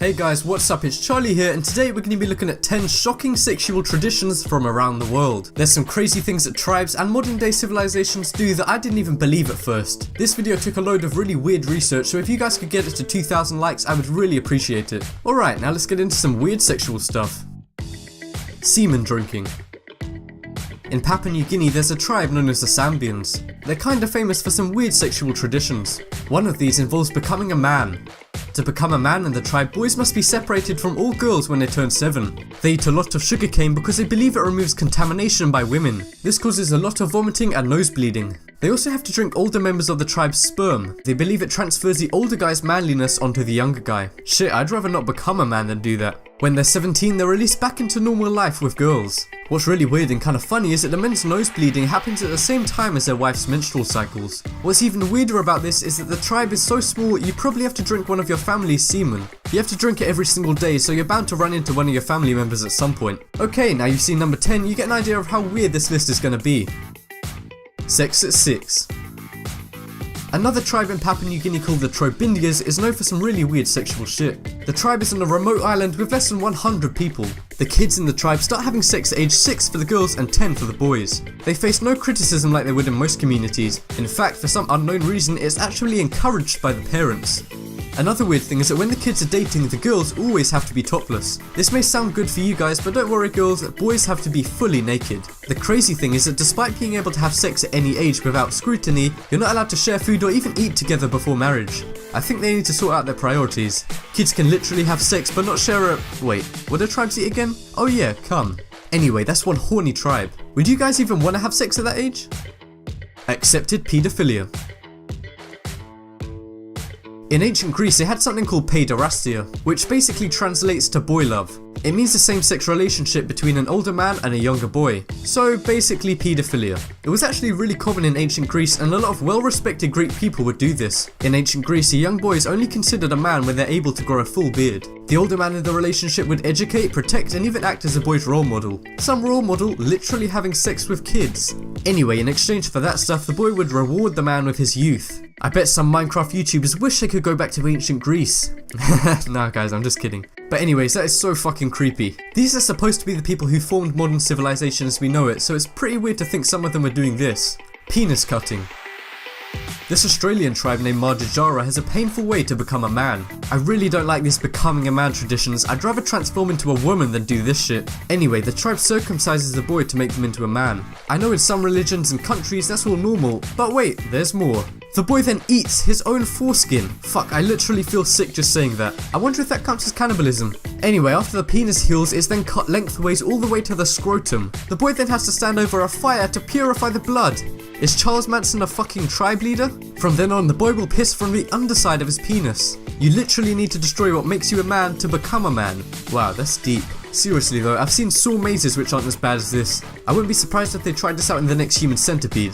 Hey guys, what's up? It's Charlie here, and today we're going to be looking at 10 shocking sexual traditions from around the world. There's some crazy things that tribes and modern day civilizations do that I didn't even believe at first. This video took a load of really weird research, so if you guys could get it to 2,000 likes, I would really appreciate it. Alright, now let's get into some weird sexual stuff. Semen drinking. In Papua New Guinea, there's a tribe known as the Sambians. They're kinda famous for some weird sexual traditions. One of these involves becoming a man. To become a man in the tribe, boys must be separated from all girls when they turn 7. They eat a lot of sugarcane because they believe it removes contamination by women. This causes a lot of vomiting and nosebleeding. They also have to drink older members of the tribe's sperm. They believe it transfers the older guy's manliness onto the younger guy. Shit, I'd rather not become a man than do that. When they're 17, they're released back into normal life with girls. What's really weird and kind of funny is that the men's nosebleeding happens at the same time as their wife's menstrual cycles. What's even weirder about this is that the tribe is so small you probably have to drink one of your family's semen. You have to drink it every single day, so you're bound to run into one of your family members at some point. Okay, now you've seen number 10, you get an idea of how weird this list is going to be. Sex at 6. Another tribe in Papua New Guinea called the Trobindias is known for some really weird sexual shit. The tribe is on a remote island with less than 100 people. The kids in the tribe start having sex at age 6 for the girls and 10 for the boys. They face no criticism like they would in most communities. In fact, for some unknown reason, it's actually encouraged by the parents. Another weird thing is that when the kids are dating, the girls always have to be topless. This may sound good for you guys, but don't worry girls, boys have to be fully naked. The crazy thing is that despite being able to have sex at any age without scrutiny, you're not allowed to share food or even eat together before marriage. I think they need to sort out their priorities. Kids can literally have sex but not share a... Wait, what do tribes eat again? Oh yeah, cum. Anyway, that's one horny tribe. Would you guys even want to have sex at that age? Accepted paedophilia. In ancient Greece, they had something called paiderastia, which basically translates to boy love. It means the same-sex relationship between an older man and a younger boy. So basically paedophilia. It was actually really common in ancient Greece, and a lot of well-respected Greek people would do this. In ancient Greece, a young boy is only considered a man when they're able to grow a full beard. The older man in the relationship would educate, protect, and even act as a boy's role model. Some role model literally having sex with kids. Anyway, in exchange for that stuff, the boy would reward the man with his youth. I bet some Minecraft YouTubers wish they could go back to ancient Greece. Nah guys, I'm just kidding. But anyways, that is so fucking creepy. These are supposed to be the people who formed modern civilization as we know it, so it's pretty weird to think some of them are doing this. Penis cutting. This Australian tribe named Marjajara has a painful way to become a man. I really don't like these becoming a man traditions. I'd rather transform into a woman than do this shit. Anyway, the tribe circumcises the boy to make them into a man. I know in some religions and countries that's all normal, but wait, there's more. The boy then eats his own foreskin. Fuck, I literally feel sick just saying that. I wonder if that counts as cannibalism. Anyway, after the penis heals, it's then cut lengthways all the way to the scrotum. The boy then has to stand over a fire to purify the blood. Is Charles Manson a fucking tribe leader? From then on, the boy will piss from the underside of his penis. You literally need to destroy what makes you a man to become a man. Wow, that's deep. Seriously though, I've seen saw mazes which aren't as bad as this. I wouldn't be surprised if they tried this out in the next Human Centipede.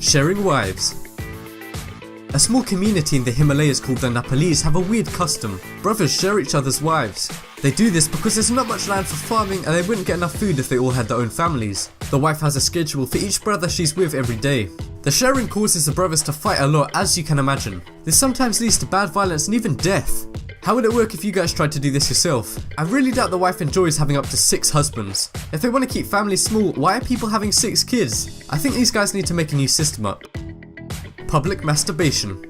Sharing wives. A small community in the Himalayas called the Nepalese have a weird custom. Brothers share each other's wives. They do this because there's not much land for farming and they wouldn't get enough food if they all had their own families. The wife has a schedule for each brother she's with every day. The sharing causes the brothers to fight a lot, as you can imagine. This sometimes leads to bad violence and even death. How would it work if you guys tried to do this yourself? I really doubt the wife enjoys having up to 6 husbands. If they want to keep families small, why are people having 6 kids? I think these guys need to make a new system up. Public masturbation.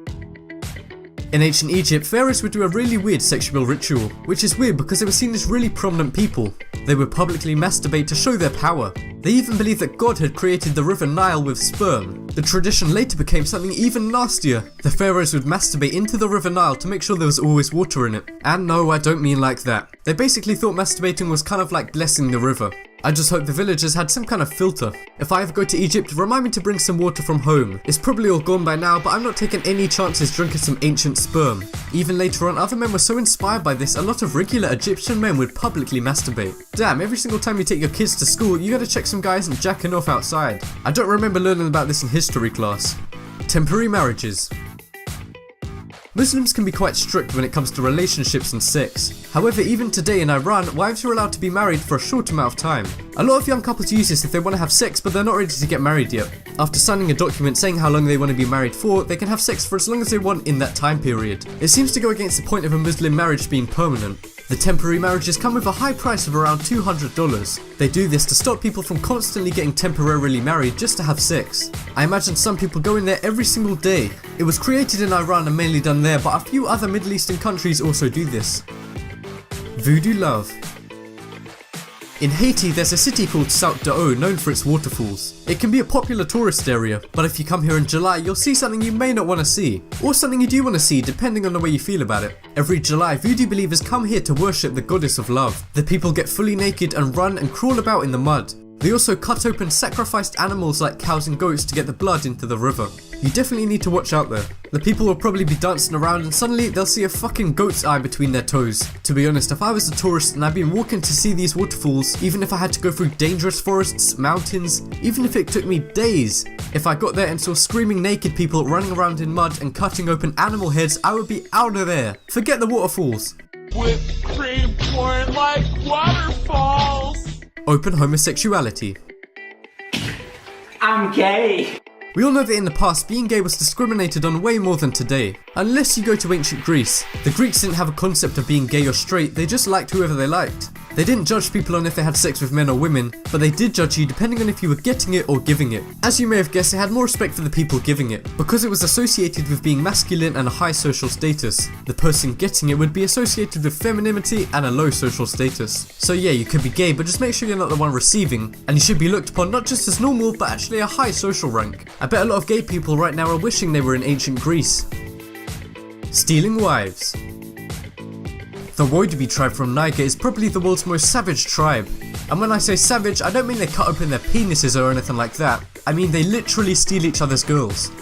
In ancient Egypt, pharaohs would do a really weird sexual ritual, which is weird because they were seen as really prominent people. They would publicly masturbate to show their power. They even believed that God had created the river Nile with sperm. The tradition later became something even nastier. The pharaohs would masturbate into the river Nile to make sure there was always water in it. And no, I don't mean like that. They basically thought masturbating was kind of like blessing the river. I just hope the villagers had some kind of filter. If I ever go to Egypt, remind me to bring some water from home. It's probably all gone by now, but I'm not taking any chances drinking some ancient sperm. Even later on, other men were so inspired by this, a lot of regular Egyptian men would publicly masturbate. Damn, every single time you take your kids to school, you gotta check some guys and jacking off outside. I don't remember learning about this in history class. Temporary marriages. Muslims can be quite strict when it comes to relationships and sex. However, even today in Iran, wives are allowed to be married for a short amount of time. A lot of young couples use this if they want to have sex but they're not ready to get married yet. After signing a document saying how long they want to be married for, they can have sex for as long as they want in that time period. It seems to go against the point of a Muslim marriage being permanent. The temporary marriages come with a high price of around $200. They do this to stop people from constantly getting temporarily married just to have sex. I imagine some people go in there every single day. It was created in Iran and mainly done there, but a few other Middle Eastern countries also do this. Voodoo love. In Haiti, there's a city called South Dao known for its waterfalls. It can be a popular tourist area, but if you come here in July, you'll see something you may not want to see, or something you do want to see depending on the way you feel about it. Every July, voodoo believers come here to worship the goddess of love. The people get fully naked and run and crawl about in the mud. They also cut open sacrificed animals like cows and goats to get the blood into the river. You definitely need to watch out there. The people will probably be dancing around and suddenly they'll see a fucking goat's eye between their toes. To be honest, if I was a tourist and I'd been walking to see these waterfalls, even if I had to go through dangerous forests, mountains, even if it took me days, if I got there and saw screaming naked people running around in mud and cutting open animal heads, I would be out of there. Forget the waterfalls. Whipped cream pouring like waterfalls. Open homosexuality. I'm gay. We all know that in the past, being gay was discriminated on way more than today. Unless you go to ancient Greece. The Greeks didn't have a concept of being gay or straight, they just liked whoever they liked. They didn't judge people on if they had sex with men or women, but they did judge you depending on if you were getting it or giving it. As you may have guessed, they had more respect for the people giving it, because it was associated with being masculine and a high social status. The person getting it would be associated with femininity and a low social status. So yeah, you could be gay, but just make sure you're not the one receiving, and you should be looked upon not just as normal, but actually a high social rank. I bet a lot of gay people right now are wishing they were in ancient Greece. Stealing wives. The Woidobi tribe from Niger is probably the world's most savage tribe. And when I say savage, I don't mean they cut open their penises or anything like that. I mean they literally steal each other's girls.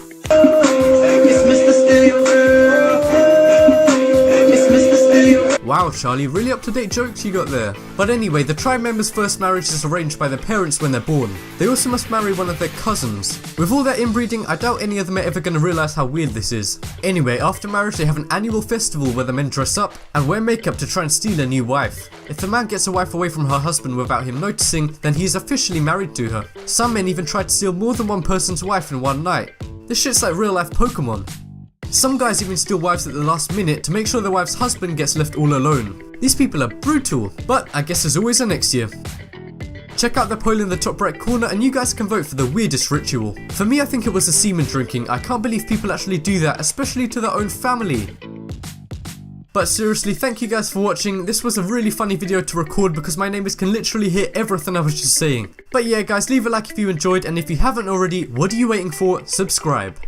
Wow, Charlie, really up-to-date jokes you got there. But anyway, the tribe members' first marriage is arranged by their parents when they're born. They also must marry one of their cousins. With all that inbreeding, I doubt any of them are ever going to realise how weird this is. Anyway, after marriage they have an annual festival where the men dress up and wear makeup to try and steal a new wife. If the man gets a wife away from her husband without him noticing, then he is officially married to her. Some men even try to steal more than one person's wife in one night. This shit's like real life Pokemon. Some guys even steal wives at the last minute to make sure their wife's husband gets left all alone. These people are brutal, but I guess there's always a next year. Check out the poll in the top right corner and you guys can vote for the weirdest ritual. For me, I think it was the semen drinking. I can't believe people actually do that, especially to their own family. But seriously, thank you guys for watching. This was a really funny video to record because my neighbors can literally hear everything I was just saying. But yeah guys, leave a like if you enjoyed, and if you haven't already, what are you waiting for? Subscribe.